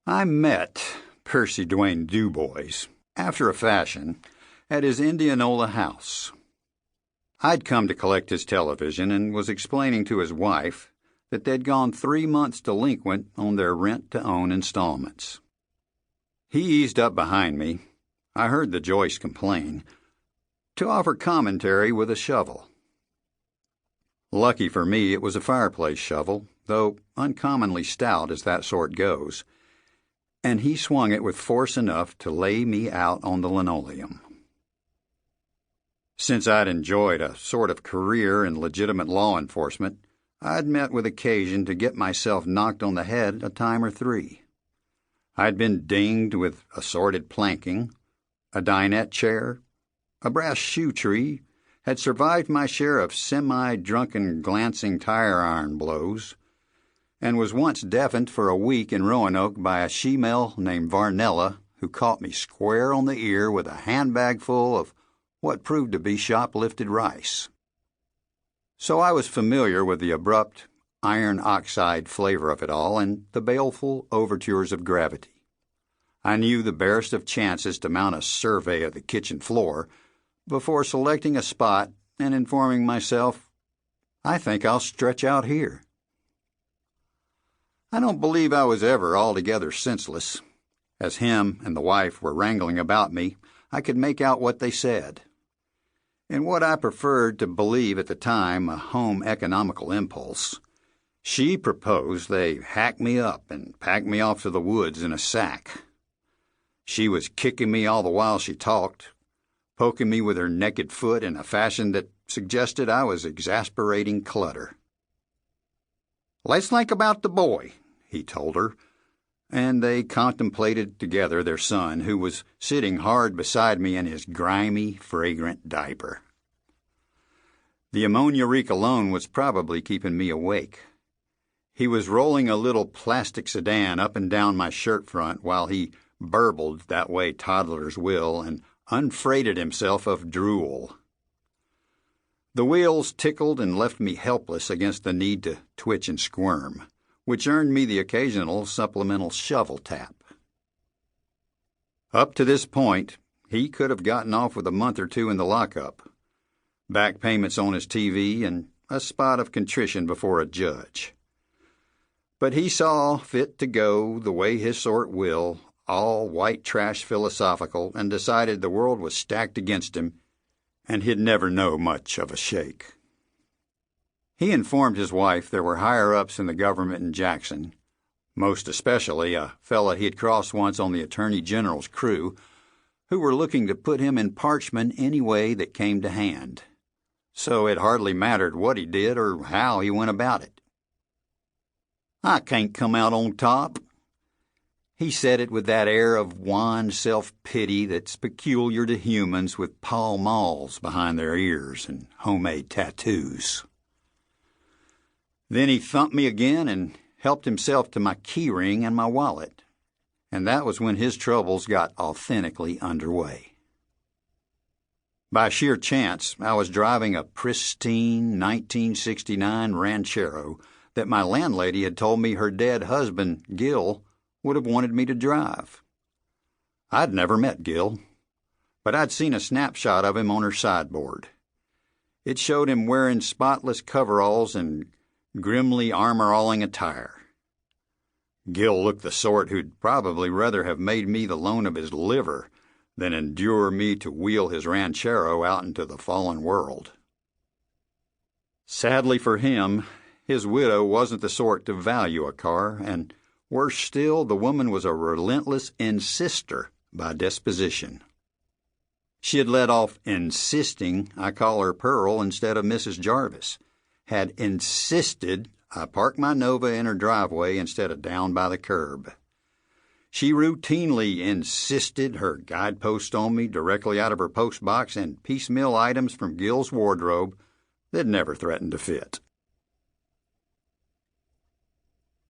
I met Percy Dwayne Dubois, after a fashion, at his Indianola house. I'd come to collect his television and was explaining to his wife that they'd gone 3 months delinquent on their rent-to-own installments. He eased up behind me, I heard the joist complain, to offer commentary with a shovel. Lucky for me, it was a fireplace shovel, though uncommonly stout as that sort goes, and he swung it with force enough to lay me out on the linoleum. Since I'd enjoyed a sort of career in legitimate law enforcement, I'd met with occasion to get myself knocked on the head a time or 3. I'd been dinged with assorted planking, a dinette chair, a brass shoe tree, had survived my share of semi-drunken glancing tire iron blows, and was once deafened for a week in Roanoke by a she-male named Varnella who caught me square on the ear with a handbag full of what proved to be shoplifted rice. So I was familiar with the abrupt, iron oxide flavor of it all and the baleful overtures of gravity. I knew the barest of chances to mount a survey of the kitchen floor before selecting a spot and informing myself, I think I'll stretch out here. I don't believe I was ever altogether senseless. As him and the wife were wrangling about me, I could make out what they said. In what I preferred to believe at the time a home economical impulse, she proposed they hack me up and pack me off to the woods in a sack. She was kicking me all the while she talked, poking me with her naked foot in a fashion that suggested I was exasperating clutter. "Let's think about the boy," he told her, and they contemplated together their son, who was sitting hard beside me in his grimy, fragrant diaper. The ammonia-reek alone was probably keeping me awake. He was rolling a little plastic sedan up and down my shirt front while he burbled that way toddlers will and unfreighted himself of drool. The wheels tickled and left me helpless against the need to twitch and squirm, which earned me the occasional supplemental shovel tap. Up to this point, he could have gotten off with a month or 2 in the lockup, back payments on his TV, and a spot of contrition before a judge. But he saw fit to go the way his sort will, all white trash philosophical, and decided the world was stacked against him, and he'd never know much of a shake. He informed his wife there were higher-ups in the government in Jackson, most especially a fella he'd crossed once on the Attorney General's crew, who were looking to put him in parchment any way that came to hand. So it hardly mattered what he did or how he went about it. "I can't come out on top." He said it with that air of wan self-pity that's peculiar to humans with Pall Malls behind their ears and homemade tattoos. Then he thumped me again and helped himself to my keyring and my wallet, and that was when his troubles got authentically underway. By sheer chance, I was driving a pristine 1969 Ranchero that my landlady had told me her dead husband, Gil, would have wanted me to drive. I'd never met Gil, but I'd seen a snapshot of him on her sideboard. It showed him wearing spotless coveralls and grimly armor-alling attire. Gil looked the sort who'd probably rather have made me the loan of his liver than endure me to wheel his Ranchero out into the fallen world. Sadly for him, his widow wasn't the sort to value a car, and worse still, the woman was a relentless insister by disposition. She had let off insisting I call her Pearl instead of Mrs. Jarvis, had insisted I park my Nova in her driveway instead of down by the curb. She routinely insisted her guidepost on me directly out of her postbox and piecemeal items from Gil's wardrobe that never threatened to fit.